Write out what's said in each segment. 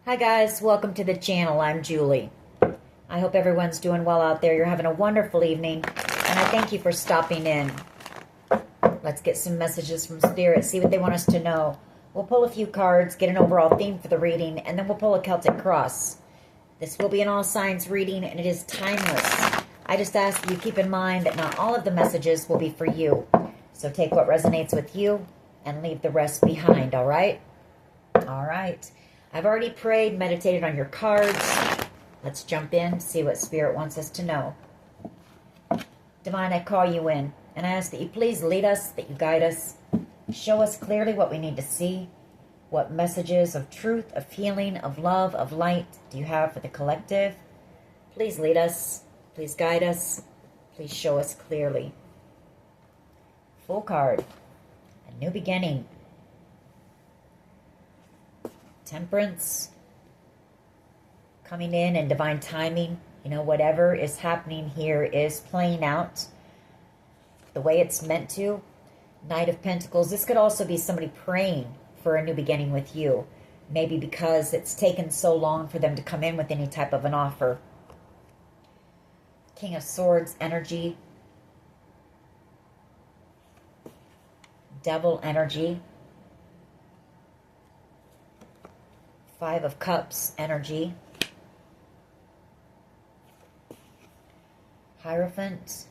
Hi guys, welcome to the channel. I'm Julie. I hope everyone's doing well out there. You're having a wonderful evening, and I thank you for stopping in. Let's get some messages from Spirit, see what they want us to know. We'll pull a few cards, get an overall theme for the reading, and then we'll pull a Celtic cross. This will be an all signs reading, and it is timeless. I just ask that you keep in mind that not all of the messages will be for you. So take what resonates with you and leave the rest behind, all right? All right. I've already prayed, meditated on your cards. Let's jump in, see what Spirit wants us to know. Divine, I call you in, and I ask that you please lead us, that you guide us. Show us clearly what we need to see. What messages of truth, of healing, of love, of light do you have for the collective? Please lead us. Please guide us. Please show us clearly. Full card. A new beginning. Temperance, coming in divine timing. You know, whatever is happening here is playing out the way it's meant to. Knight of Pentacles. This could also be somebody praying for a new beginning with you. Maybe because it's taken so long for them to come in with any type of an offer. King of Swords energy. Devil energy. Five of Cups energy. Hierophant.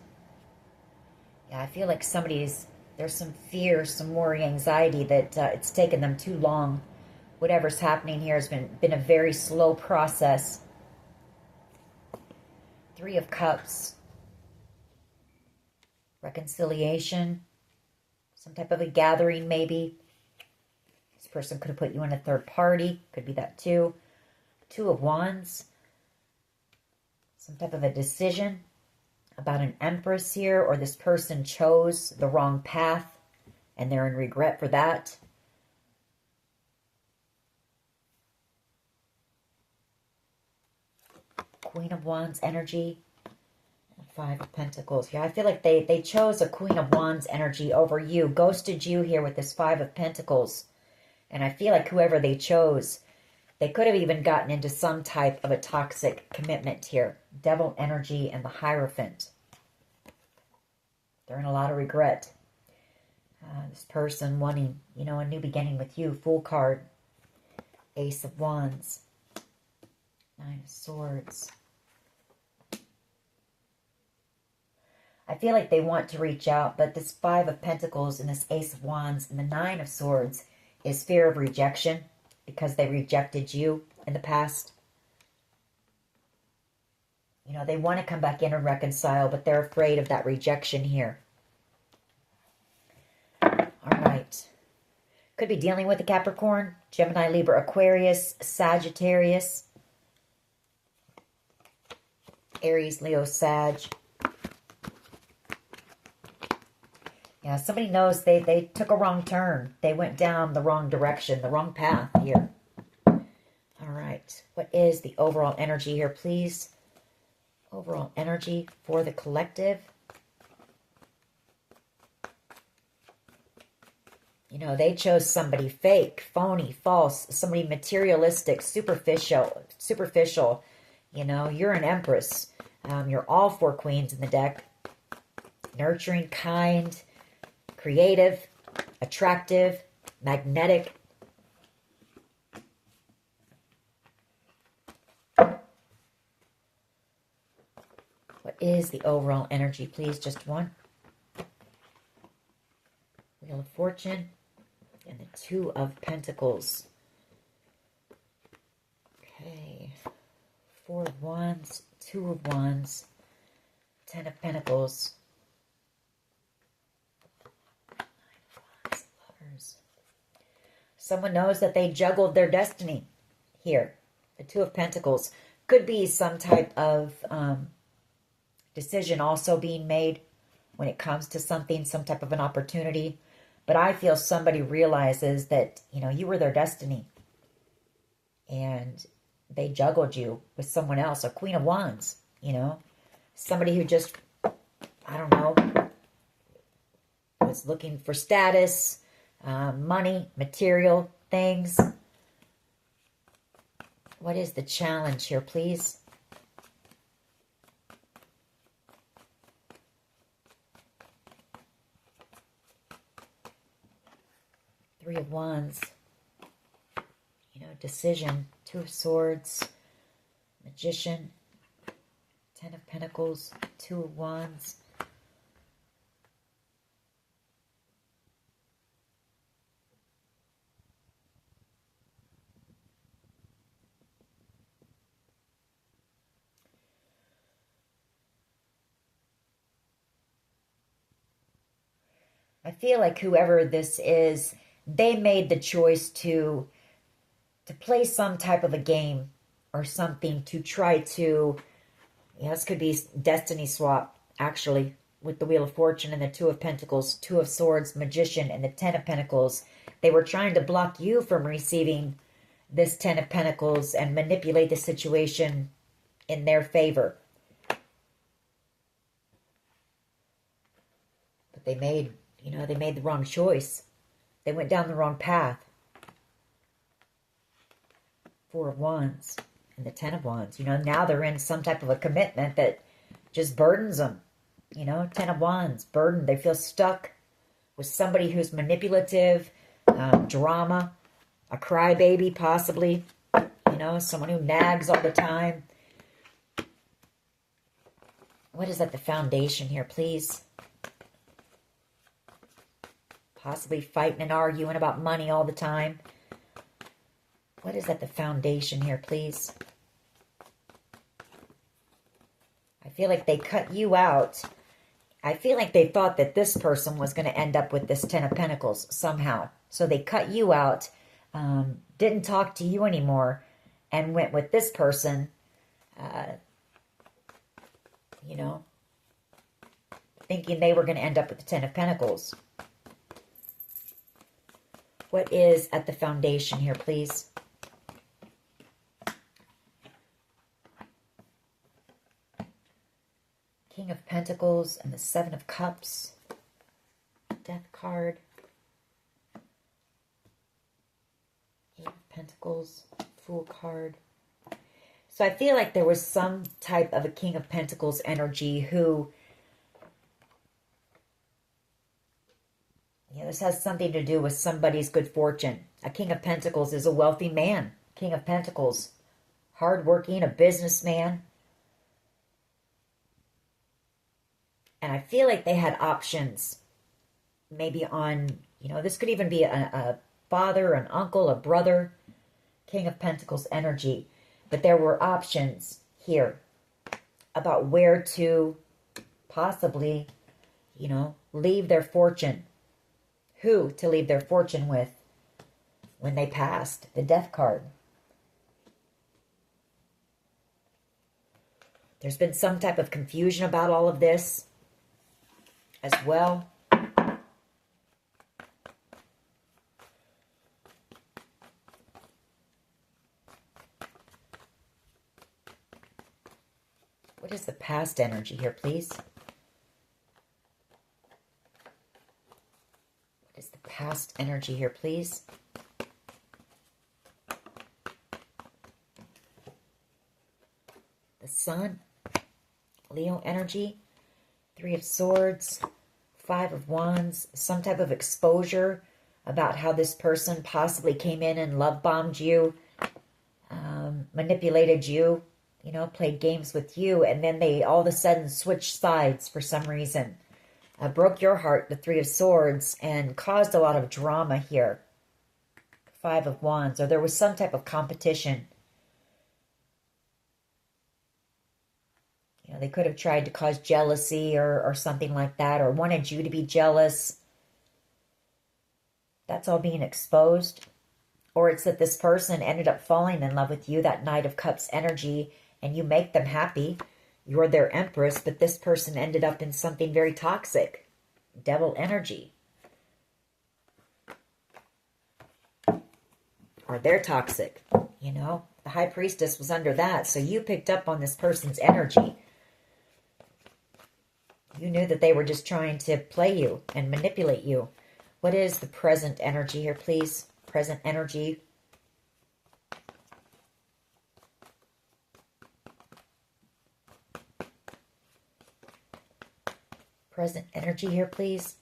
Yeah, I feel like there's some fear, some worry, anxiety that it's taken them too long. Whatever's happening here has been a very slow process. Three of Cups. Reconciliation. Some type of a gathering maybe. This person could have put you in a third party. Could be that too. Two of Wands. Some type of a decision about an Empress here, or this person chose the wrong path and they're in regret for that. Queen of Wands energy. And Five of Pentacles. Yeah, I feel like they chose a Queen of Wands energy over you. Ghosted you here with this Five of Pentacles. And I feel like whoever they chose, they could have even gotten into some type of a toxic commitment here. Devil energy and the Hierophant. They're in a lot of regret. This person wanting, you know, a new beginning with you. Full card. Ace of Wands. Nine of Swords. I feel like they want to reach out, but this Five of Pentacles and this Ace of Wands and the Nine of Swords is fear of rejection because they rejected you in the past. You know, they want to come back in and reconcile, but they're afraid of that rejection here. All right. Could be dealing with a Capricorn, Gemini, Libra, Aquarius, Sagittarius, Aries, Leo, Sag. Yeah, somebody knows they took a wrong turn. They went down the wrong direction, the wrong path here. All right. What is the overall energy here, please? Overall energy for the collective. You know, they chose somebody fake, phony, false, somebody materialistic, superficial. You know, you're an Empress. You're all four queens in the deck. Nurturing, kind, creative, attractive, magnetic. What is the overall energy, please? Just one. Wheel of Fortune and the Two of Pentacles. Okay. Four of Wands, Two of Wands, Ten of Pentacles. Someone knows that they juggled their destiny here. The Two of Pentacles. Could be some type of decision also being made when it comes to something, some type of an opportunity. But I feel somebody realizes that, you know, you were their destiny. And they juggled you with someone else. A Queen of Wands, you know. Somebody who just, I don't know, was looking for status, money, material things. What is the challenge here, please? Three of Wands. You know, decision. Two of Swords. Magician. Ten of Pentacles. Two of Wands. I feel like whoever this is, they made the choice to play some type of a game or something to try to, yeah, this could be destiny swap, actually, with the Wheel of Fortune and the Two of Pentacles, Two of Swords, Magician, and the Ten of Pentacles. They were trying to block you from receiving this Ten of Pentacles and manipulate the situation in their favor. But they made, you know, they made the wrong choice. They went down the wrong path. Four of Wands and the Ten of Wands. You know, now they're in some type of a commitment that just burdens them. You know, Ten of Wands, burdened. They feel stuck with somebody who's manipulative, drama, a crybaby possibly. You know, someone who nags all the time. What is at the foundation here, please? Possibly fighting and arguing about money all the time. What is at the foundation here, please? I feel like they cut you out. I feel like they thought that this person was going to end up with this Ten of Pentacles somehow. So they cut you out, didn't talk to you anymore, and went with this person, you know, thinking they were going to end up with the Ten of Pentacles. What is at the foundation here, please? King of Pentacles and the Seven of Cups. Death card. Eight of Pentacles. Fool card. So I feel like there was some type of a King of Pentacles energy who, you know, this has something to do with somebody's good fortune. A King of Pentacles is a wealthy man. King of Pentacles, hardworking, a businessman. And I feel like they had options. Maybe on, you know, this could even be a father, an uncle, a brother. King of Pentacles energy. But there were options here about where to possibly, you know, leave their fortune. Who to leave their fortune with when they passed. The Death card. There's been some type of confusion about all of this as well. What is the past energy here, please? What is the past energy here, please? The Sun, Leo energy, Three of Swords, Five of Wands, some type of exposure about how this person possibly came in and love bombed you, manipulated you, you know, played games with you, and then they all of a sudden switched sides for some reason. Broke your heart, the Three of Swords, and caused a lot of drama here. Five of Wands, or there was some type of competition. You know, they could have tried to cause jealousy or something like that, or wanted you to be jealous. That's all being exposed. Or it's that this person ended up falling in love with you, that Knight of Cups energy, and you make them happy. You're their empress, but this person ended up in something very toxic. Devil energy. Or they're toxic, you know. The High Priestess was under that, so you picked up on this person's energy. You knew that they were just trying to play you and manipulate you. What is the present energy here, please? Present energy. Present energy here, please.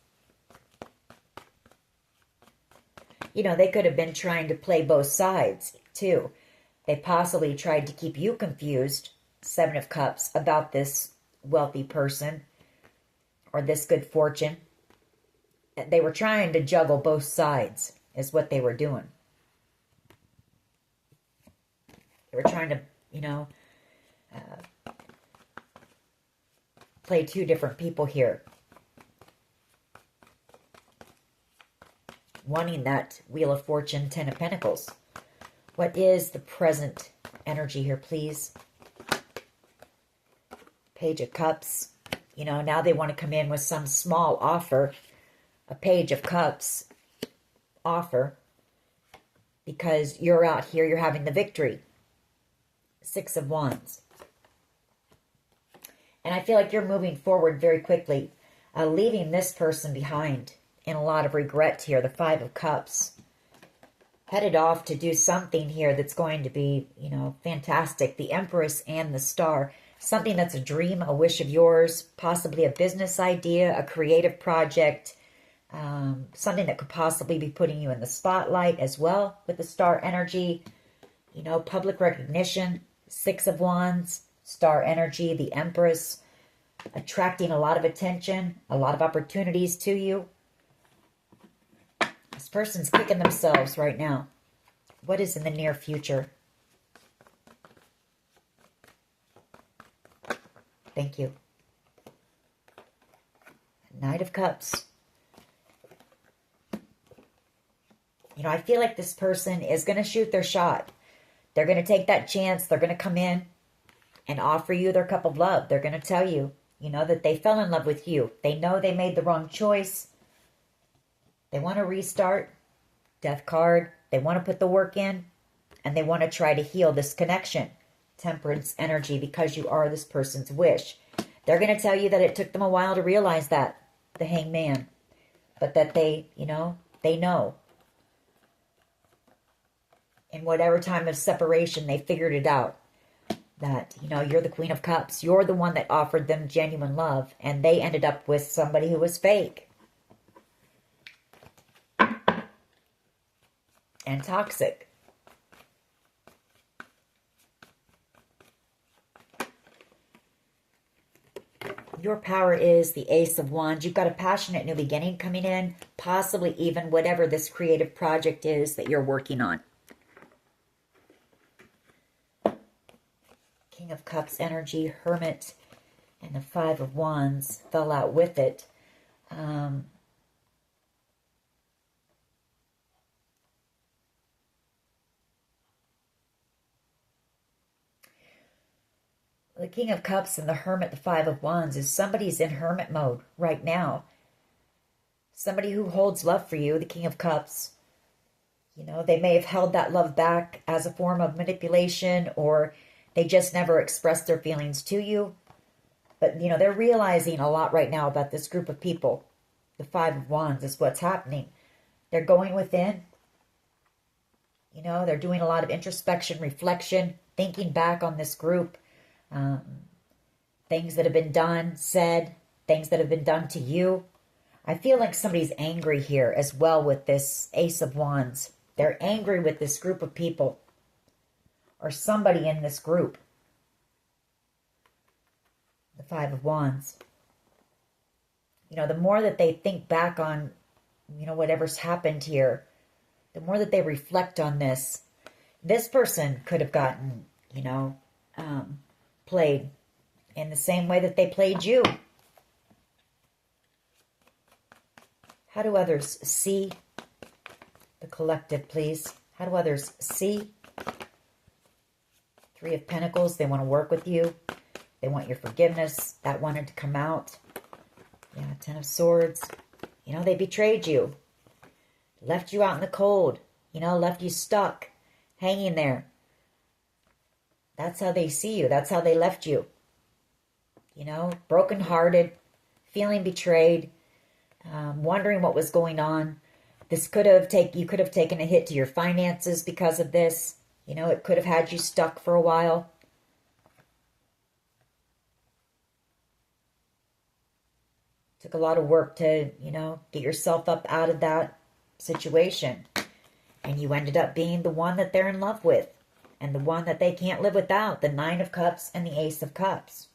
You know, they could have been trying to play both sides, too. They possibly tried to keep you confused, Seven of Cups, about this wealthy person or this good fortune. They were trying to juggle both sides, is what they were doing. They were trying to, you know, play two different people here. Wanting that Wheel of Fortune, Ten of Pentacles. What is the present energy here, please? Page of Cups. You know, now they want to come in with some small offer. A Page of Cups offer. Because you're out here, you're having the victory. Six of Wands. And I feel like you're moving forward very quickly. Leaving this person behind in a lot of regret here. The Five of Cups. Headed off to do something here that's going to be, you know, fantastic. The Empress and the Star. Something that's a dream, a wish of yours. Possibly a business idea, a creative project. Something that could possibly be putting you in the spotlight as well with the Star energy. You know, public recognition. Six of Wands. Star energy, the Empress. Attracting a lot of attention. A lot of opportunities to you. This person's kicking themselves right now. What is in the near future? Thank you. Knight of Cups. You know, I feel like this person is going to shoot their shot. They're going to take that chance. They're going to come in and offer you their cup of love. They're going to tell you, you know, that they fell in love with you. They know they made the wrong choice. They want to restart. Death card. They want to put the work in. And they want to try to heal this connection. Temperance energy, because you are this person's wish. They're going to tell you that it took them a while to realize that. The Hangman. But that they, you know, they know. In whatever time of separation, they figured it out. That, you know, you're the Queen of Cups. You're the one that offered them genuine love. And they ended up with somebody who was fake. And toxic. Your power is the Ace of Wands. You've got a passionate new beginning coming in. Possibly even whatever this creative project is that you're working on. King of Cups energy, Hermit, and the Five of Wands fell out with it. The King of Cups and the Hermit, the Five of Wands, is somebody's in hermit mode right now. Somebody who holds love for you, the King of Cups. You know, they may have held that love back as a form of manipulation, or they just never expressed their feelings to you. But, you know, they're realizing a lot right now about this group of people. The Five of Wands is what's happening. They're going within. You know, they're doing a lot of introspection, reflection, thinking back on this group. Things that have been done, said, things that have been done to you. I feel like somebody's angry here as well with this Ace of Wands. They're angry with this group of people. Or somebody in this group. The Five of Wands. You know, the more that they think back on, you know, whatever's happened here, the more that they reflect on this, this person could have gotten, you know, played in the same way that they played you. How do others see the collective, please? How do others see? Three of Pentacles, they want to work with you. They want your forgiveness. That wanted to come out. Yeah, Ten of Swords. You know, they betrayed you. Left you out in the cold. You know, left you stuck, hanging there. That's how they see you. That's how they left you. You know, brokenhearted, feeling betrayed, wondering what was going on. This could have you could have taken a hit to your finances because of this. You know, it could have had you stuck for a while. Took a lot of work to, get yourself up out of that situation. And you ended up being the one that they're in love with. And the one that they can't live without. The Nine of Cups and the Ace of Cups.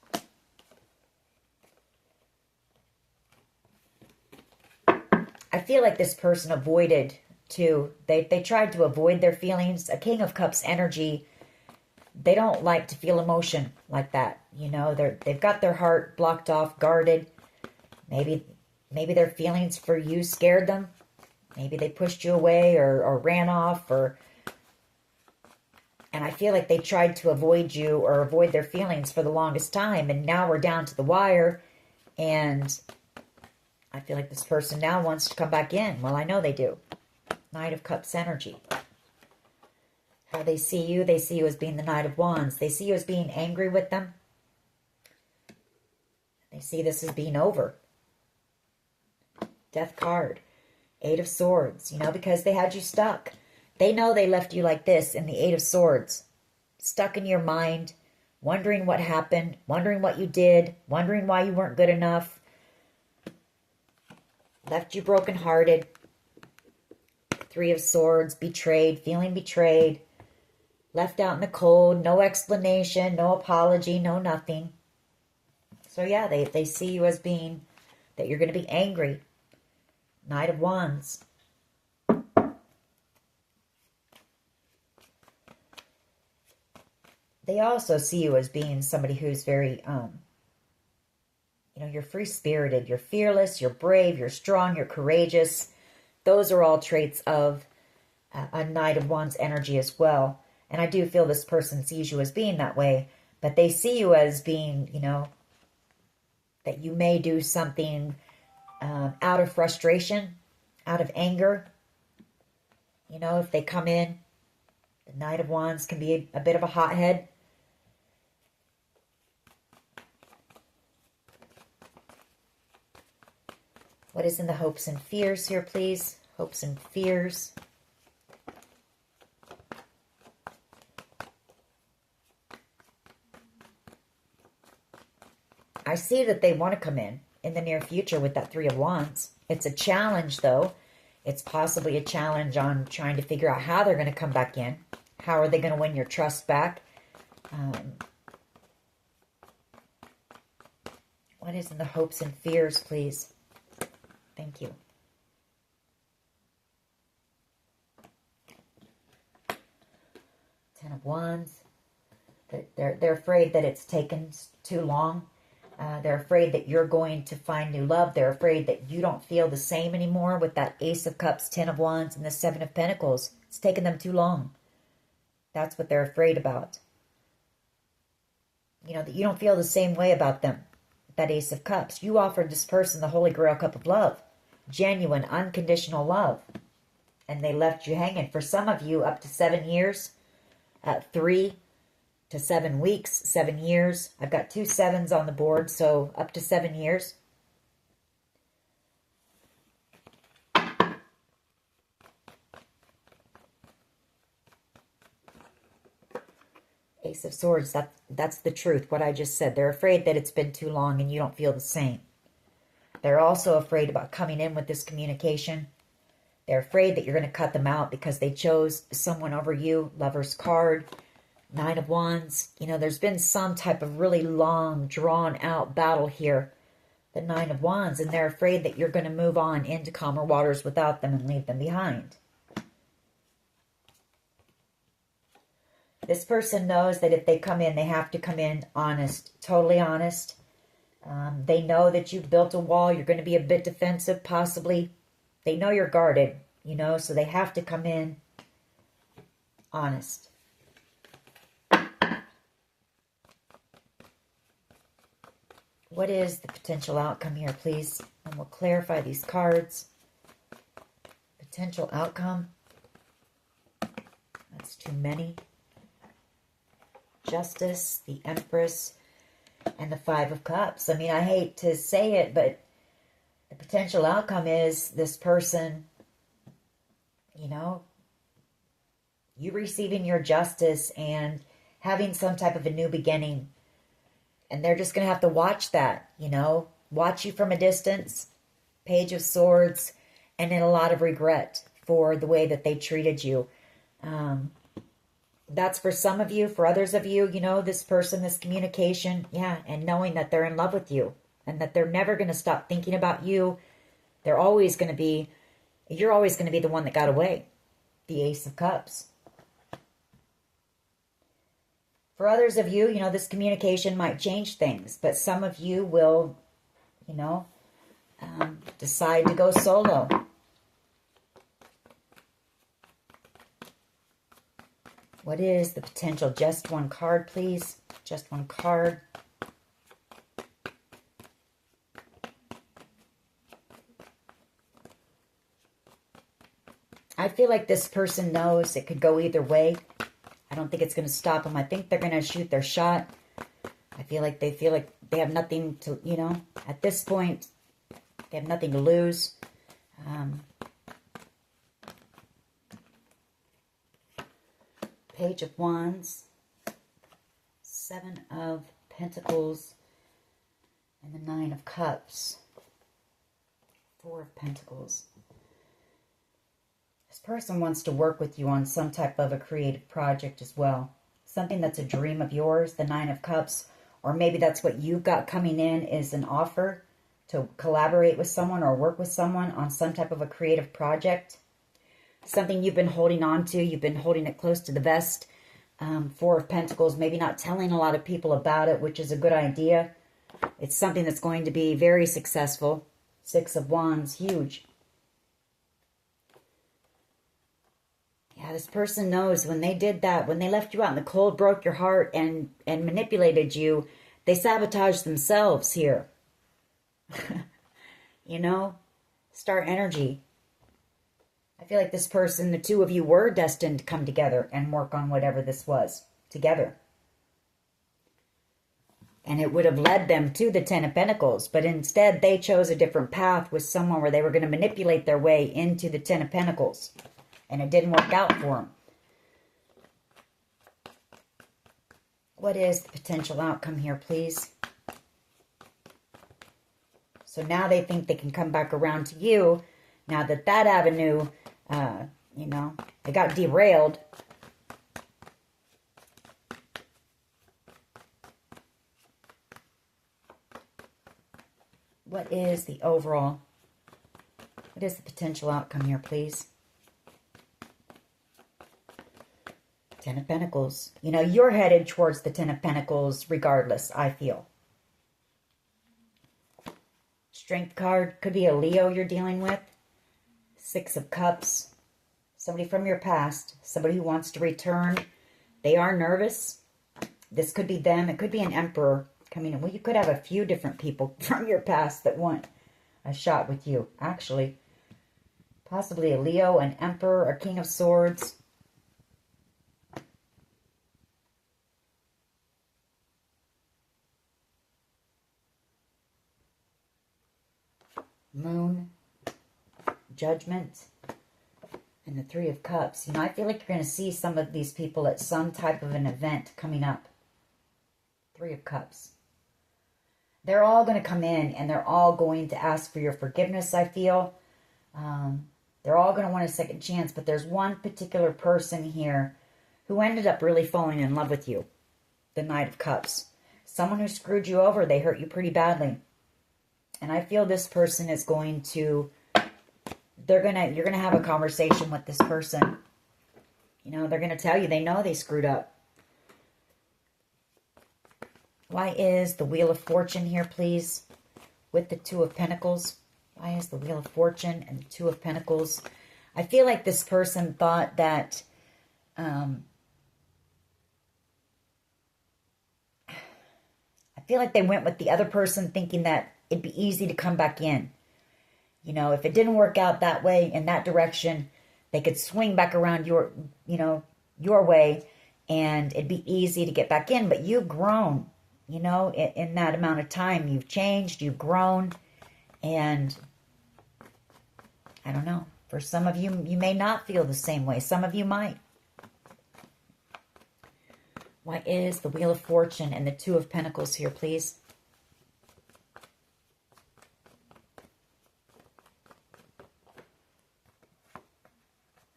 I feel like this person avoided too. They tried to avoid their feelings. A King of Cups energy, they don't like to feel emotion like that. They've got their heart blocked off, guarded. Maybe their feelings for you scared them. Maybe they pushed you away or ran off. And I feel like they tried to avoid you or avoid their feelings for the longest time. And now we're down to the wire. And I feel like this person now wants to come back in. Well, I know they do. Knight of Cups energy. How they see you as being the Knight of Wands. They see you as being angry with them. They see this as being over. Death card. Eight of Swords, because they had you stuck. They know they left you like this in the Eight of Swords. Stuck in your mind, wondering what happened, wondering what you did, wondering why you weren't good enough. Left you brokenhearted. Three of Swords, betrayed, feeling betrayed. Left out in the cold, no explanation, no apology, no nothing. So yeah, they see you as being, that you're going to be angry. Knight of Wands. They also see you as being somebody who's very, you're free-spirited, you're fearless, you're brave, you're strong, you're courageous. Those are all traits of a Knight of Wands energy as well. And I do feel this person sees you as being that way, but they see you as being, that you may do something out of frustration, out of anger. If they come in, the Knight of Wands can be a bit of a hothead. What is in the hopes and fears here, please? Hopes and fears. I see that they want to come in the near future with that Three of Wands. It's a challenge, though. It's possibly a challenge on trying to figure out how they're going to come back in. How are they going to win your trust back? What is in the hopes and fears, please? Thank you. Ten of Wands. They're afraid that it's taken too long. They're afraid that you're going to find new love. They're afraid that you don't feel the same anymore with that Ace of Cups, Ten of Wands, and the Seven of Pentacles. It's taken them too long. That's what they're afraid about. That you don't feel the same way about them. That Ace of Cups. You offered this person the Holy Grail cup of love. Genuine, unconditional love. And they left you hanging. For some of you, up to 7 years. 3 to 7 weeks, 7 years. I've got 2 sevens on the board, so up to 7 years. Ace of Swords, that's the truth, what I just said. They're afraid that it's been too long and you don't feel the same. They're also afraid about coming in with this communication. They're afraid that you're going to cut them out because they chose someone over you. Lover's card. Nine of Wands. There's been some type of really long, drawn-out battle here. The Nine of Wands. And they're afraid that you're going to move on into calmer waters without them and leave them behind. This person knows that if they come in, they have to come in honest. Totally honest. They know that you've built a wall. You're going to be a bit defensive, possibly. They know you're guarded, so they have to come in honest. What is the potential outcome here, please? And we'll clarify these cards. Potential outcome. That's too many. Justice, the Empress, and the Five of Cups. I mean, I hate to say it, but the potential outcome is this person, you receiving your justice and having some type of a new beginning. And they're just going to have to watch that, watch you from a distance, Page of Swords, and then a lot of regret for the way that they treated you. That's for some of you. For others of you, you know, this person, this communication, yeah, and knowing that they're in love with you and that they're never going to stop thinking about you. They're always going to be, you're always going to be the one that got away. The Ace of Cups. For others of you, you know, this communication might change things, but some of you will, you know, decide to go solo. What is the potential? Just one card, please. Just one card. I feel like this person knows it could go either way. I don't think it's going to stop them. I think they're going to shoot their shot. I feel like they have nothing to, you know, at this point, they have nothing to lose. Page of Wands, Seven of Pentacles, and the Nine of Cups, Four of Pentacles. This person wants to work with you on some type of a creative project as well. Something that's a dream of yours, the Nine of Cups, or maybe that's what you've got coming in is an offer to collaborate with someone or work with someone on some type of a creative project. Something you've been holding on to, you've been holding it close to the vest. Four of Pentacles, maybe not telling a lot of people about it, which is a good idea. It's something that's going to be very successful. Six of Wands, huge. Yeah, this person knows when they did that, when they left you out in the cold, broke your heart, and manipulated you, they sabotaged themselves here. You know, star energy. I feel like this person, the two of you were destined to come together and work on whatever this was together. And it would have led them to the Ten of Pentacles, but instead they chose a different path with someone where they were going to manipulate their way into the Ten of Pentacles. And it didn't work out for them. What is the potential outcome here, please? So now they think they can come back around to you. Now that that avenue, you know, it got derailed. What is the overall, what is the potential outcome here, please? Ten of Pentacles. You know, you're headed towards the Ten of Pentacles regardless, I feel. Strength card. Could be a Leo you're dealing with. Six of Cups. Somebody from your past. Somebody who wants to return. They are nervous. This could be them. It could be an Emperor coming in. Well, you could have a few different people from your past that want a shot with you. Actually, possibly a Leo, an Emperor, a King of Swords. Moon, Judgment, and the Three of Cups. You know, I feel like you're going to see some of these people at some type of an event coming up. Three of Cups. They're all going to come in and they're all going to ask for your forgiveness, I feel. They're all going to want a second chance, but there's one particular person here who ended up really falling in love with you. The Knight of Cups. Someone who screwed you over. They hurt you pretty badly. And I feel this person is going to, you're going to have a conversation with this person. You know, they're going to tell you they know they screwed up. Why is the Wheel of Fortune here, please? With the Two of Pentacles. Why is the Wheel of Fortune and the Two of Pentacles? I feel like this person thought that, I feel like they went with the other person thinking that it'd be easy to come back in. You know, if it didn't work out that way, in that direction, they could swing back around your, you know, your way, and it'd be easy to get back in. But you've grown, you know, in that amount of time. You've changed, you've grown, and I don't know. For some of you, you may not feel the same way. Some of you might. Why is the Wheel of Fortune and the Two of Pentacles here, please?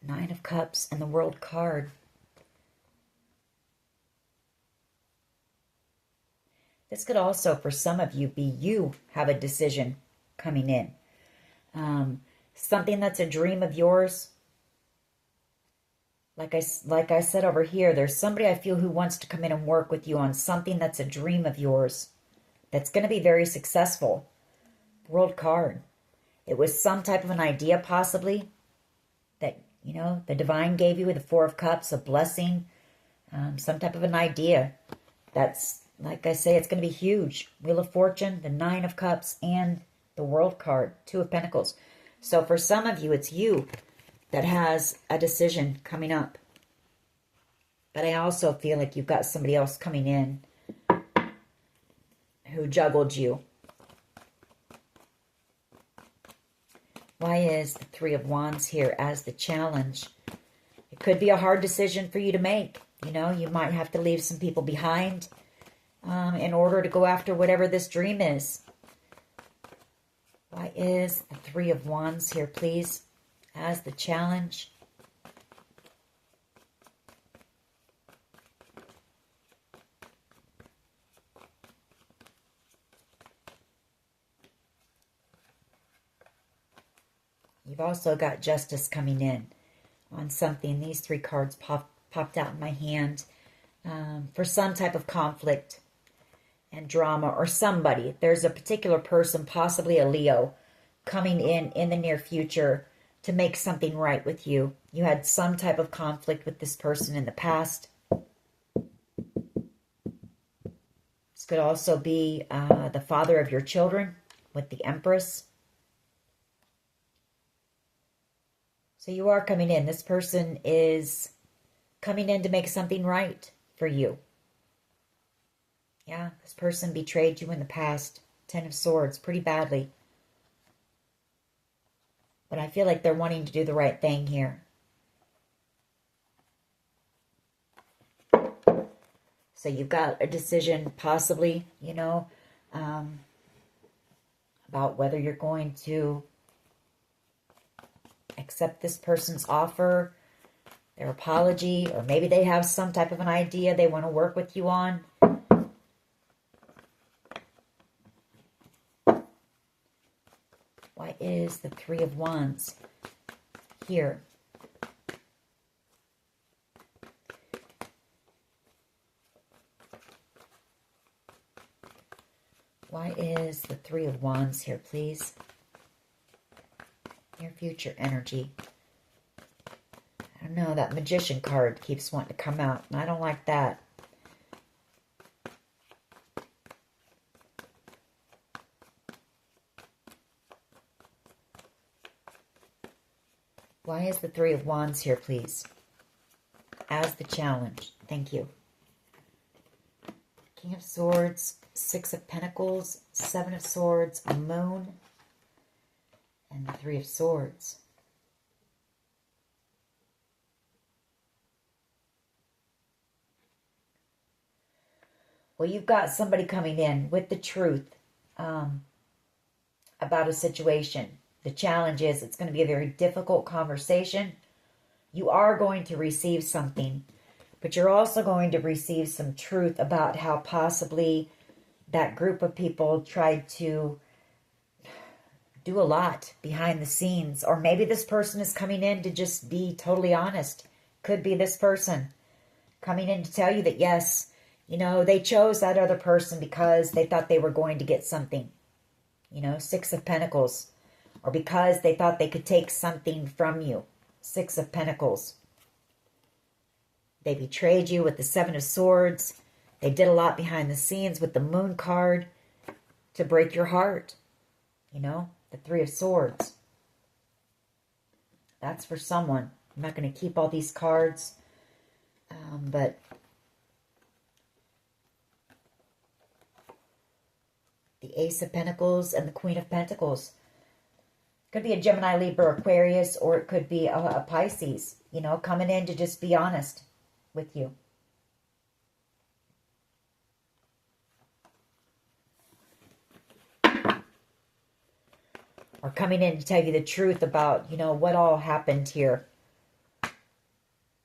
Nine of Cups and the World card. This could also, for some of you, be you have a decision coming in. Something that's a dream of yours. Like I said over here, there's somebody I feel who wants to come in and work with you on something that's a dream of yours. That's going to be very successful. World card. It was some type of an idea possibly that, you know, the divine gave you with the Four of Cups, a blessing, some type of an idea. That's, like I say, it's going to be huge. Wheel of Fortune, the Nine of Cups, and the World card, Two of Pentacles. So for some of you, it's you that has a decision coming up. But I also feel like you've got somebody else coming in who juggled you. Why is the Three of Wands here as the challenge? It could be a hard decision for you to make. You know, you might have to leave some people behind in order to go after whatever this dream is. Why is the Three of Wands here, please, as the challenge? You've also got Justice coming in on something. These three cards popped out in my hand for some type of conflict and drama or somebody. There's a particular person, possibly a Leo, coming in the near future to make something right with you. You had some type of conflict with this person in the past. This could also be the father of your children with the Empress. So you are coming in. This person is coming in to make something right for you. Yeah, this person betrayed you in the past. Ten of Swords, pretty badly. But I feel like they're wanting to do the right thing here. So you've got a decision, possibly, you know, about whether you're going to accept this person's offer, their apology, or maybe they have some type of an idea they want to work with you on. Why is the Three of Wands here? Why is the Three of Wands here, please? Your future energy. I don't know, that Magician card keeps wanting to come out, and I don't like that. Why is the Three of Wands here, please? As the challenge. Thank you. King of Swords, Six of Pentacles, Seven of Swords, a Moon, and the Three of Swords. Well, you've got somebody coming in with the truth about a situation. The challenge is it's going to be a very difficult conversation. You are going to receive something, but you're also going to receive some truth about how possibly that group of people tried to do a lot behind the scenes. Or maybe this person is coming in to just be totally honest. Could be this person coming in to tell you that, yes, you know, they chose that other person because they thought they were going to get something. You know, Six of Pentacles. Or because they thought they could take something from you. Six of Pentacles. They betrayed you with the Seven of Swords. They did a lot behind the scenes with the Moon card to break your heart. You know, the Three of Swords. That's for someone. I'm not going to keep all these cards. But the Ace of Pentacles and the Queen of Pentacles. Could be a Gemini, Libra, Aquarius, or it could be a Pisces, you know, coming in to just be honest with you. Or coming in to tell you the truth about, you know, what all happened here.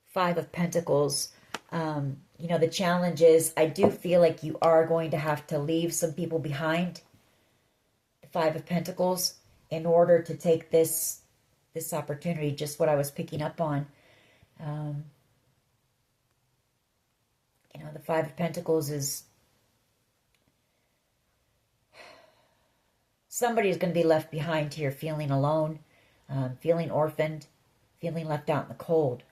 Five of Pentacles. You know, the challenge is I do feel like you are going to have to leave some people behind. The Five of Pentacles, in order to take this opportunity, just what I was picking up on. You know, the Five of Pentacles is somebody is going to be left behind here, feeling alone, feeling orphaned, feeling left out in the cold.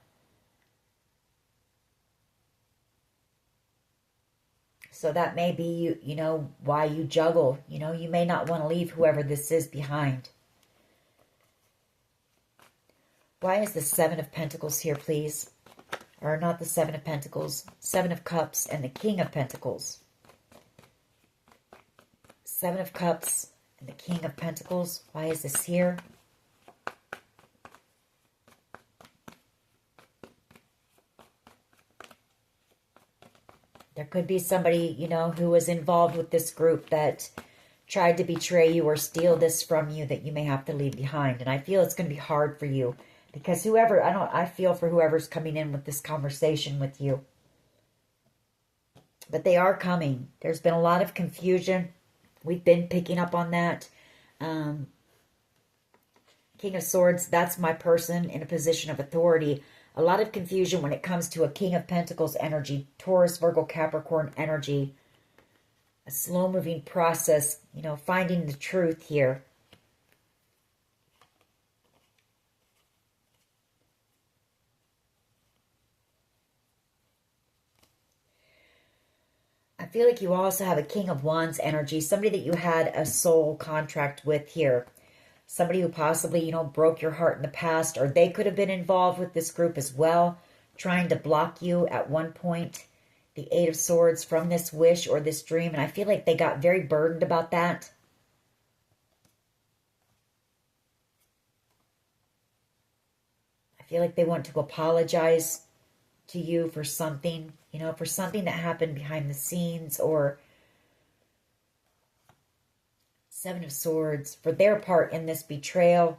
So that may be, you know, why you juggle. You know, you may not want to leave whoever this is behind. Why is the Seven of Pentacles here, please? Or not the Seven of Pentacles, Seven of Cups and the King of Pentacles. Seven of Cups and the King of Pentacles. Why is this here? There could be somebody, you know, who was involved with this group that tried to betray you or steal this from you that you may have to leave behind. And I feel it's going to be hard for you because whoever, I feel for whoever's coming in with this conversation with you. But they are coming. There's been a lot of confusion. We've been picking up on that. King of Swords, that's my person in a position of authority. A lot of confusion when it comes to a King of Pentacles energy, Taurus, Virgo, Capricorn energy. A slow-moving process, you know, finding the truth here. I feel like you also have a King of Wands energy, somebody that you had a soul contract with here. Somebody who possibly, you know, broke your heart in the past, or they could have been involved with this group as well, trying to block you at one point. The Eight of Swords from this wish or this dream, and I feel like they got very burdened about that. I feel like they want to apologize to you for something, you know, for something that happened behind the scenes, or Seven of Swords, for their part in this betrayal.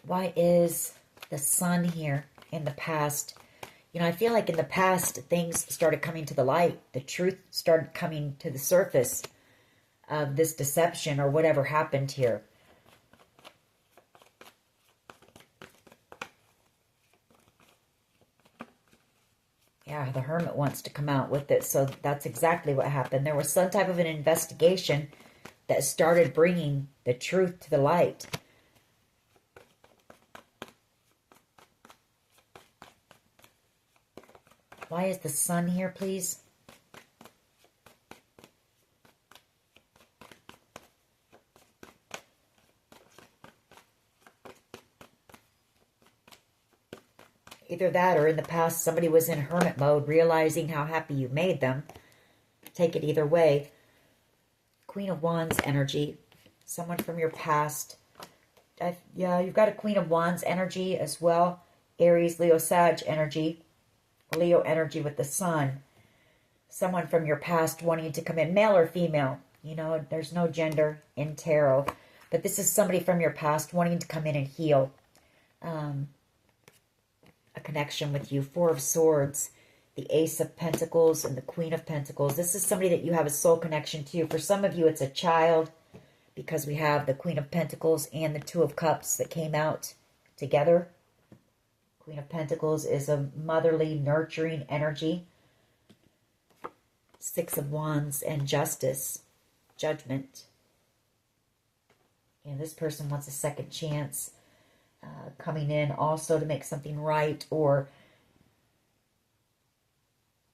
Why is the Sun here in the past? You know, I feel like in the past, things started coming to the light. The truth started coming to the surface of this deception or whatever happened here. Yeah, the Hermit wants to come out with it, so that's exactly what happened. There was some type of an investigation that started bringing the truth to the light. Why is the Sun here, please? Either that or in the past somebody was in hermit mode, realizing how happy you made them. Take it either way. Queen of Wands energy. Someone from your past. Yeah, you've got a Queen of Wands energy as well. Aries, Leo, Sag energy. Leo energy with the Sun. Someone from your past wanting to come in, male or female. You know, there's no gender in tarot. But this is somebody from your past wanting to come in and heal a connection with you. Four of Swords, the Ace of Pentacles, and the Queen of Pentacles. This is somebody that you have a soul connection to. For some of you, it's a child, because we have the Queen of Pentacles and the Two of Cups that came out together. Queen of Pentacles is a motherly, nurturing energy. Six of Wands and Justice, Judgment. And this person wants a second chance. Coming in also to make something right, or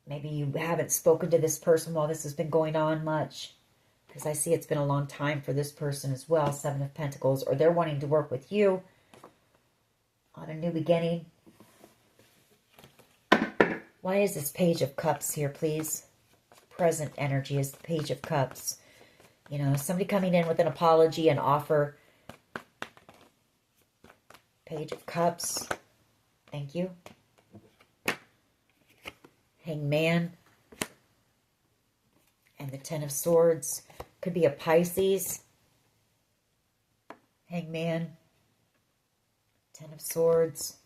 maybe you haven't spoken to this person while this has been going on much, because I see it's been a long time for this person as well. Seven of Pentacles, or they're wanting to work with you on a new beginning. Why is this Page of Cups here, please? Present energy is the Page of Cups. You know, somebody coming in with an apology, an offer. Page of Cups. Thank you. Hangman. And the Ten of Swords. Could be a Pisces. Hangman. Ten of Swords.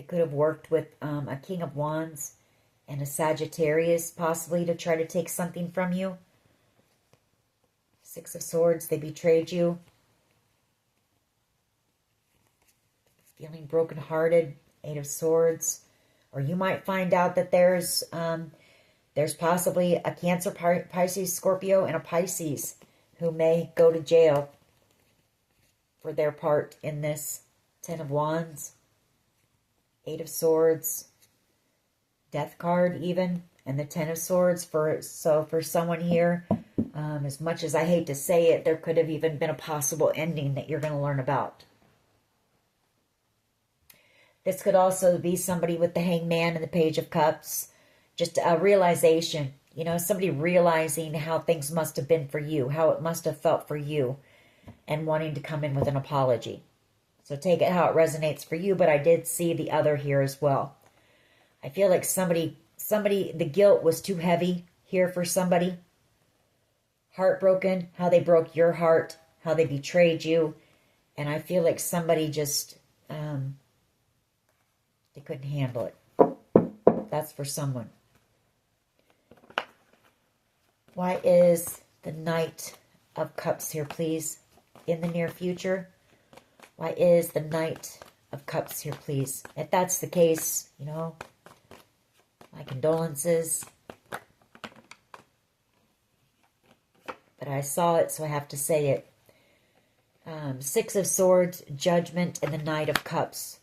They could have worked with a King of Wands and a Sagittarius, possibly, to try to take something from you. Six of Swords, they betrayed you. Feeling brokenhearted. Eight of Swords. Or you might find out that there's possibly a Cancer, Pisces, Scorpio, and a Pisces who may go to jail for their part in this. Ten of Wands. Eight of Swords. Death card even. And the Ten of Swords. So for someone here, as much as I hate to say it, there could have even been a possible ending that you're going to learn about. This could also be somebody with the Hangman and the Page of Cups. Just a realization, you know, somebody realizing how things must have been for you, how it must have felt for you, and wanting to come in with an apology. So take it how it resonates for you, but I did see the other here as well. I feel like somebody, the guilt was too heavy here for somebody. Heartbroken, how they broke your heart, how they betrayed you. And I feel like somebody just, they couldn't handle it. That's for someone. Why is the Knight of Cups here, please, in the near future? Why is the Knight of Cups here, please? If that's the case, you know, my condolences. But I saw it, so I have to say it. Six of Swords, Judgment, and the Knight of Cups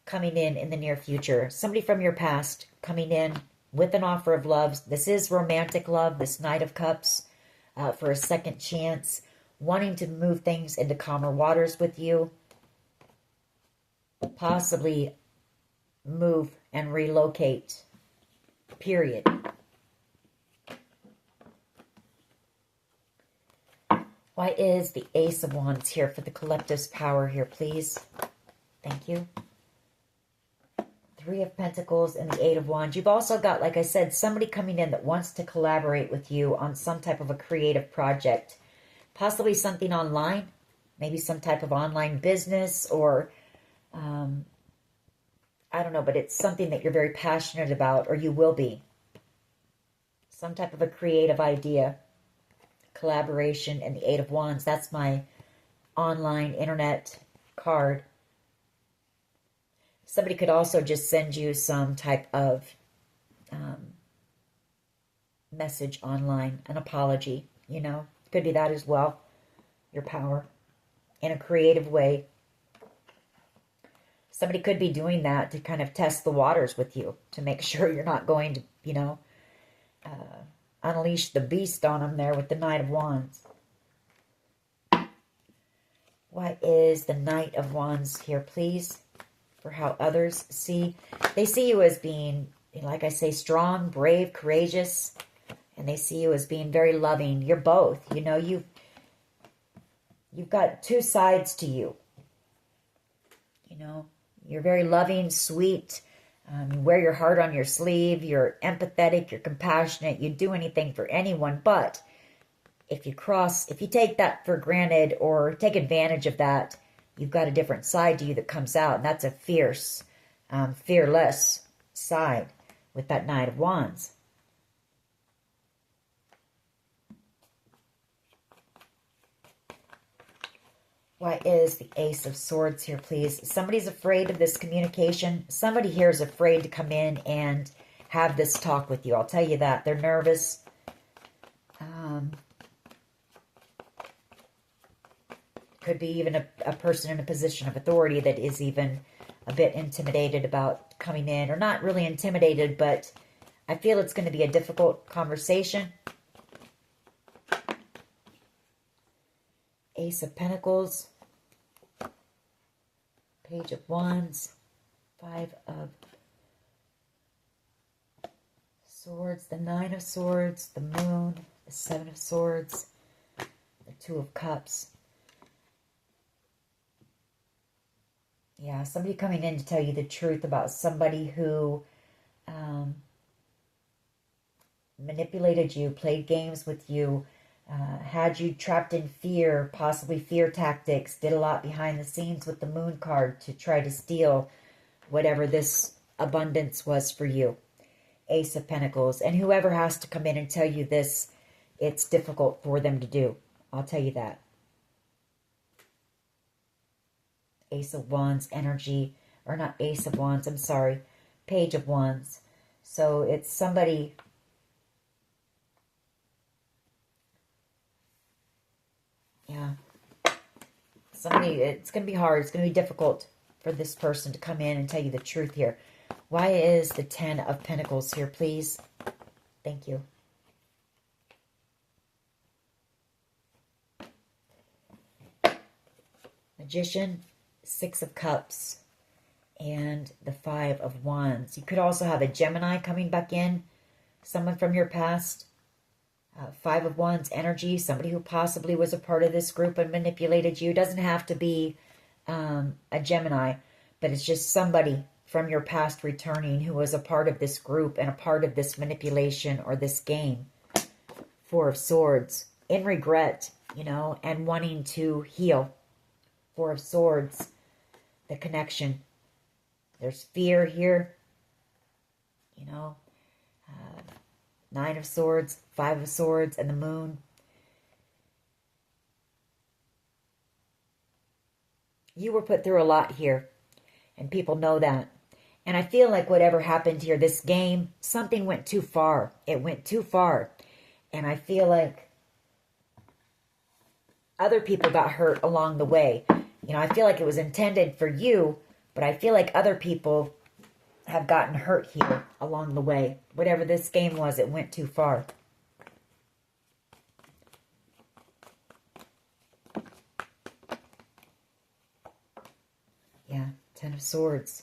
coming in the near future. Somebody from your past coming in with an offer of love. This is romantic love, this Knight of Cups, for a second chance, wanting to move things into calmer waters with you. Possibly move and relocate, period. Why is the Ace of Wands here for the collective's power here, please? Thank you. Three of Pentacles and the Eight of Wands. You've also got, like I said, somebody coming in that wants to collaborate with you on some type of a creative project. Possibly something online. Maybe some type of online business or, I don't know, but it's something that you're very passionate about, or you will be. Some type of a creative idea. Collaboration and the Eight of Wands. That's my online internet card. Somebody could also just send you some type of message online, an apology, you know. Could be that as well. Your power in a creative way. Somebody could be doing that to kind of test the waters with you, to make sure you're not going to, you know, unleash the beast on them there with the Knight of Wands. What is the Knight of Wands here, please? For how others see. They see you as being, like I say, strong, brave, courageous. And they see you as being very loving. You're both. You know, you've got two sides to you. You know, you're very loving, sweet. You wear your heart on your sleeve. You're empathetic. You're compassionate. You'd do anything for anyone. But if you take that for granted or take advantage of that, you've got a different side to you that comes out. And that's a fierce, fearless side with that Knight of Wands. Why is the Ace of Swords here, please? Somebody's afraid of this communication. Somebody here is afraid to come in and have this talk with you. I'll tell you that. They're nervous. Could be even a person in a position of authority that is even a bit intimidated about coming in. Or not really intimidated, but I feel it's going to be a difficult conversation. Ace of Pentacles. Page of Wands. Five of Swords. The Nine of Swords. The Moon. The Seven of Swords. The Two of Cups. Yeah, somebody coming in to tell you the truth about somebody who manipulated you, played games with you, had you trapped in fear, possibly fear tactics, did a lot behind the scenes with the Moon card to try to steal whatever this abundance was for you. Ace of Pentacles. And whoever has to come in and tell you this, it's difficult for them to do. I'll tell you that. Ace of Wands energy. Or not Ace of Wands, I'm sorry. Page of Wands. So it's somebody... Yeah. Somebody, it's going to be hard. It's going to be difficult for this person to come in and tell you the truth here. Why is the 10 of Pentacles here, please? Thank you. Magician, 6 of Cups, and the 5 of Wands. You could also have a Gemini coming back in, someone from your past. 5 of Wands energy, somebody who possibly was a part of this group and manipulated you. Doesn't have to be a Gemini, but it's just somebody from your past returning who was a part of this group and a part of this manipulation or this game. 4 of Swords, in regret, you know, and wanting to heal. 4 of Swords, the connection. There's fear here, you know. 9 of Swords, 5 of Swords, and the Moon. You were put through a lot here, and people know that. And I feel like whatever happened here, this game, something went too far. It went too far. And I feel like other people got hurt along the way. You know, I feel like it was intended for you, but I feel like other people have gotten hurt here along the way. Whatever this game was, it went too far. Yeah, 10 of Swords.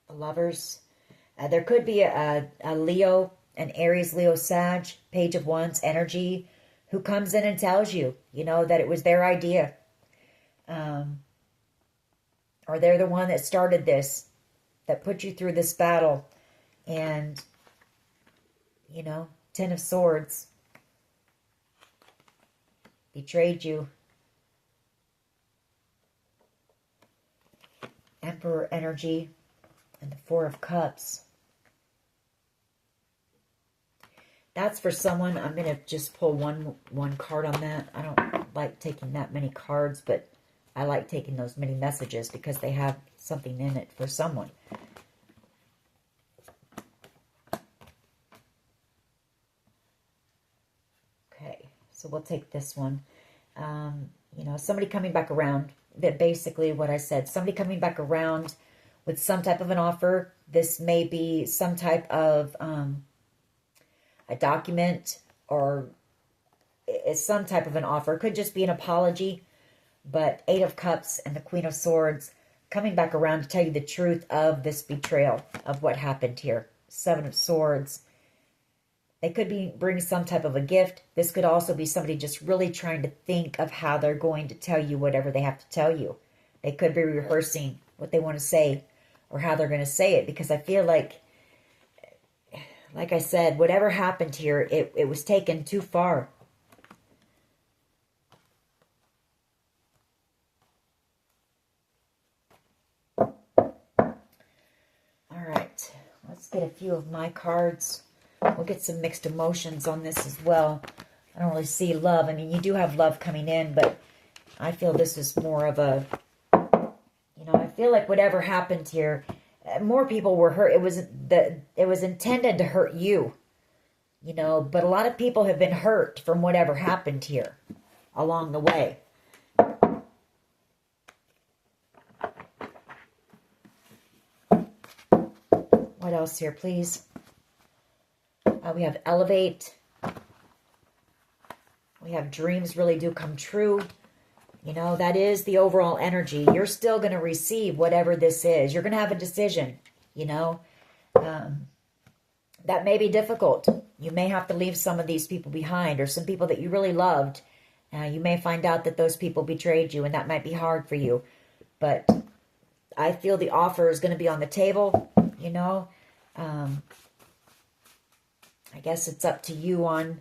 The Lovers. There could be a Leo, an Aries, Leo, Sag, Page of Wands energy who comes in and tells you, you know, that it was their idea. Or they're the one that started this, that put you through this battle. And, you know, 10 of Swords. Betrayed you. Emperor energy. And the 4 of Cups. That's for someone. I'm going to just pull one card on that. I don't like taking that many cards, but I like taking those many messages because they have something in it for someone. Okay, so we'll take this one. You know, somebody coming back around. That basically what I said. Somebody coming back around with some type of an offer. This may be some type of a document or it's some type of an offer. It could just be an apology. But 8 of Cups and the Queen of Swords coming back around to tell you the truth of this betrayal, of what happened here. 7 of Swords. They could be bringing some type of a gift. This could also be somebody just really trying to think of how they're going to tell you whatever they have to tell you. They could be rehearsing what they want to say or how they're going to say it. Because I feel like I said, whatever happened here, it was taken too far. Let's get a few of my cards. We'll get some mixed emotions on this as well. I don't really see love. I mean, you do have love coming in, but I feel this is more of a, you know, I feel like whatever happened here, more people were hurt. It was intended to hurt you, you know, but a lot of people have been hurt from whatever happened here along the way. What else here, please? We have Elevate. We have Dreams Really Do Come True. You know, that is the overall energy. You're still going to receive whatever this is. You're going to have a decision, you know. That may be difficult. You may have to leave some of these people behind or some people that you really loved. You may find out that those people betrayed you, and that might be hard for you. But I feel the offer is going to be on the table, you know. I guess it's up to you on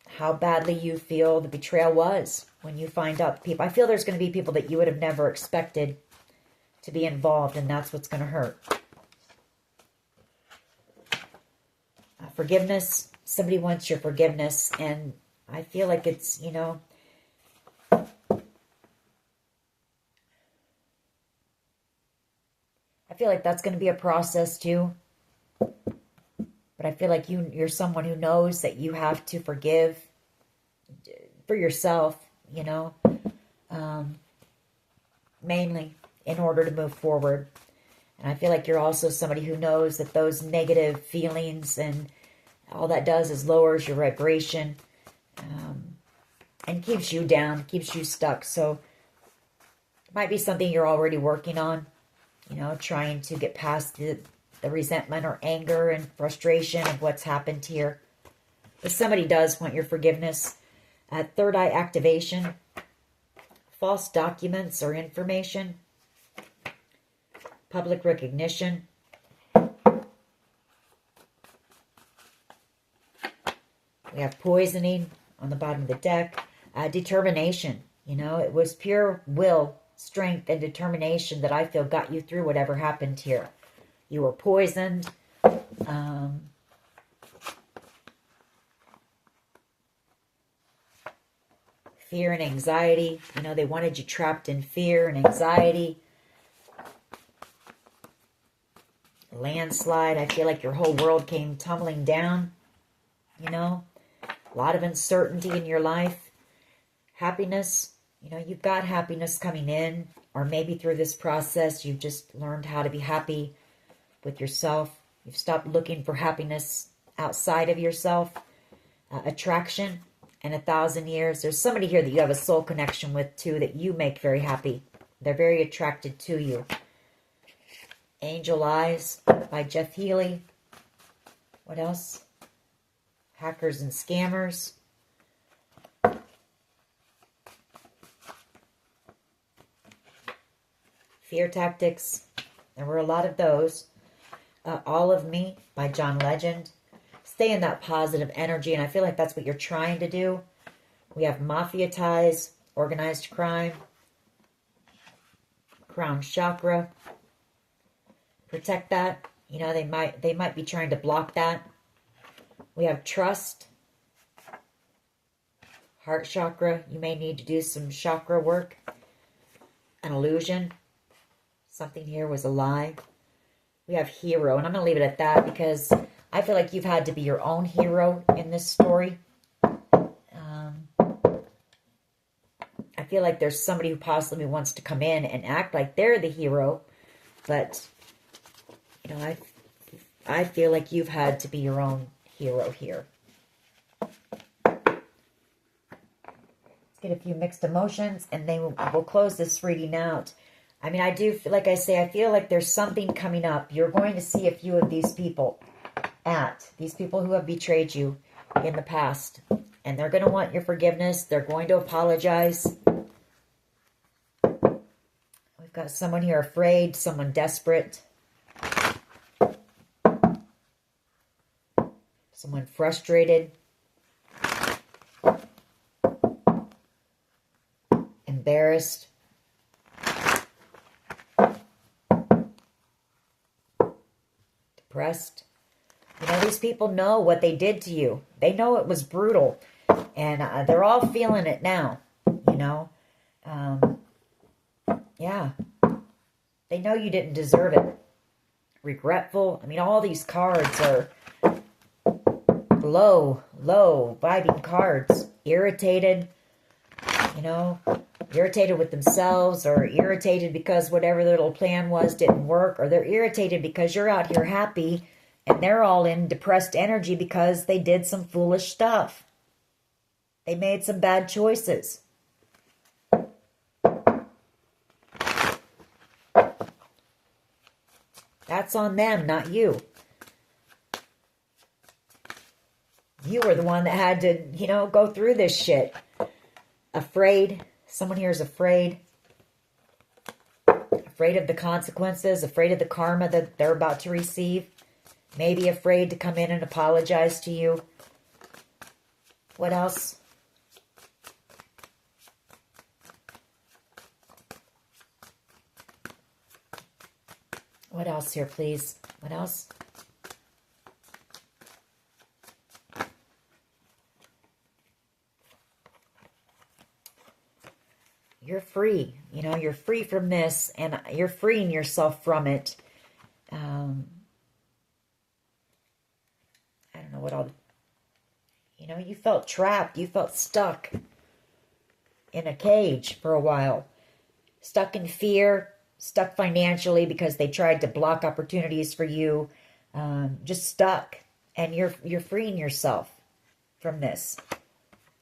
how badly you feel the betrayal was. when you find out people. I feel there's going to be people that you would have never expected to be involved, and that's what's going to hurt. Forgiveness. Somebody wants your forgiveness, and I feel like it's, you know, I feel like that's going to be a process too. But I feel like you're someone who knows that you have to forgive for yourself, you know, mainly in order to move forward. And I feel like you're also somebody who knows that those negative feelings and all that does is lowers your vibration, and keeps you down, keeps you stuck. So it might be something you're already working on, you know, trying to get past the resentment or anger and frustration of what's happened here. But somebody does want your forgiveness. Third eye activation, false documents or information, public recognition, we have poisoning on the bottom of the deck, determination. You know, it was pure will, strength, and determination that I feel got you through whatever happened here. You were poisoned. Fear and anxiety. You know, they wanted you trapped in fear and anxiety. Landslide. I feel like your whole world came tumbling down. You know, a lot of uncertainty in your life. Happiness. You know, you've got happiness coming in, or maybe through this process, you've just learned how to be happy with yourself. You've stopped looking for happiness outside of yourself. Attraction and 1,000 years. There's somebody here that you have a soul connection with too that you make very happy. They're very attracted to you. Angel Eyes by Jeff Healey. What else? Hackers and Scammers. Fear Tactics. There were a lot of those. All of Me by John Legend. Stay in that positive energy, and I feel like that's what you're trying to do. We have Mafia Ties, Organized Crime, Crown Chakra. Protect that. You know, they might be trying to block that. We have Trust, Heart Chakra. You may need to do some chakra work. An illusion. Something here was a lie. We have Hero, and I'm going to leave it at that because I feel like you've had to be your own hero in this story. I feel like there's somebody who possibly wants to come in and act like they're the hero, but you know, I feel like you've had to be your own hero here. Let's get a few mixed emotions, and then we'll close this reading out. I mean, I do, like I say, I feel like there's something coming up. You're going to see a few of these people these people who have betrayed you in the past, and they're going to want your forgiveness. They're going to apologize. We've got someone here afraid, someone desperate, someone frustrated, embarrassed, depressed. You know, these people know what they did to you. They know it was brutal. And they're all feeling it now, you know. Yeah. They know you didn't deserve it. Regretful. I mean, all these cards are low vibing cards. Irritated, you know. Irritated with themselves, or irritated because whatever their little plan was didn't work. Or they're irritated because you're out here happy and they're all in depressed energy because they did some foolish stuff. They made some bad choices. That's on them, not you. You were the one that had to, you know, go through this shit. Afraid. Someone here is afraid. Afraid of the consequences. Afraid of the karma that they're about to receive. Maybe afraid to come in and apologize to you. What else? What else here, please? What else? You're free. You know, you're free from this, and you're freeing yourself from it. I don't know what all... You know, you felt trapped. You felt stuck in a cage for a while. Stuck in fear, stuck financially because they tried to block opportunities for you. Just stuck. And you're freeing yourself from this.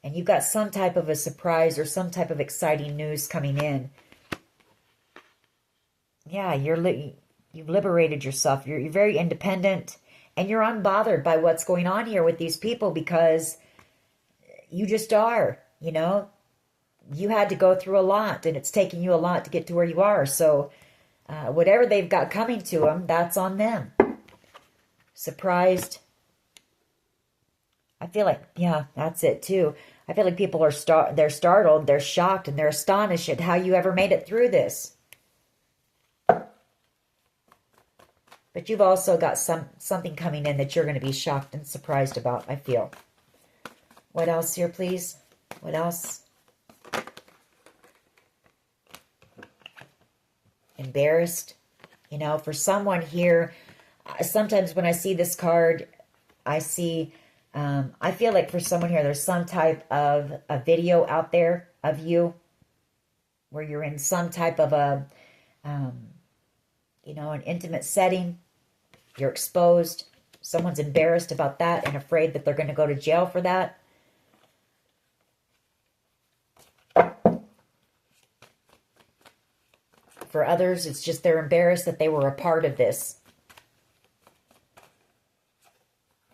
And you've got some type of a surprise or some type of exciting news coming in. Yeah, you've liberated yourself. You're very independent. And you're unbothered by what's going on here with these people because you just are, you know. You had to go through a lot, and it's taken you a lot to get to where you are. So whatever they've got coming to them, that's on them. Surprised. I feel like, yeah, that's it too. I feel like people are they're startled, they're shocked, and they're astonished at how you ever made it through this. But you've also got something coming in that you're going to be shocked and surprised about, I feel. What else here, please? What else? Embarrassed. You know, for someone here, sometimes when I see this card, I see, I feel like for someone here, there's some type of a video out there of you where you're in some type of a, you know, an intimate setting. You're exposed. Someone's embarrassed about that and afraid that they're going to go to jail for that. For others, it's just they're embarrassed that they were a part of this.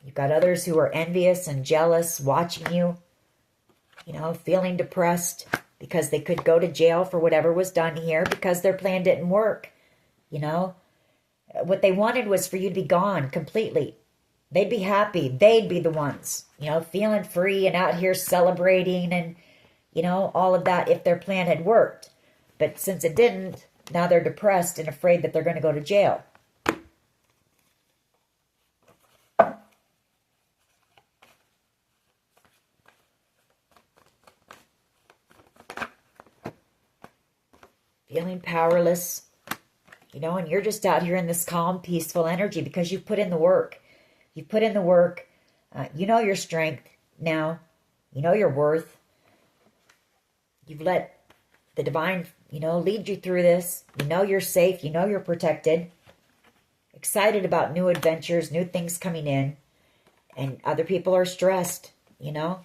You've got others who are envious and jealous, watching you, you know, feeling depressed because they could go to jail for whatever was done here because their plan didn't work, you know. What they wanted was for you to be gone completely. They'd be happy. They'd be the ones, you know, feeling free and out here celebrating and, you know, all of that if their plan had worked. But since it didn't, now they're depressed and afraid that they're going to go to jail. Feeling powerless. You know, and you're just out here in this calm, peaceful energy because you've put in the work. You've put in the work. You know your strength now. You know your worth. You've let the divine, you know, lead you through this. You know you're safe. You know you're protected. Excited about new adventures, new things coming in. And other people are stressed, you know,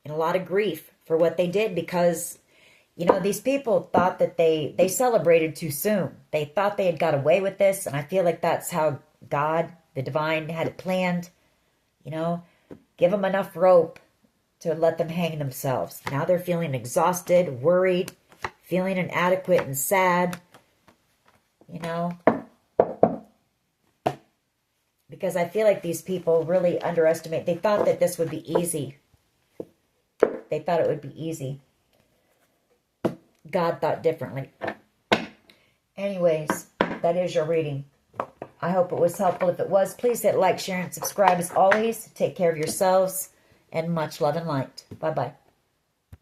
and a lot of grief for what they did because... You know, these people thought that they celebrated too soon. They thought they had got away with this, and I feel like that's how God, the divine, had it planned. You know, give them enough rope to let them hang themselves. Now they're feeling exhausted, worried, feeling inadequate and sad. You know, because I feel like these people really underestimate. They thought that this would be easy. They thought it would be easy. God thought differently. Anyways, that is your reading. I hope it was helpful. If it was, please hit like, share, and subscribe. As always, take care of yourselves, and much love and light. Bye-bye.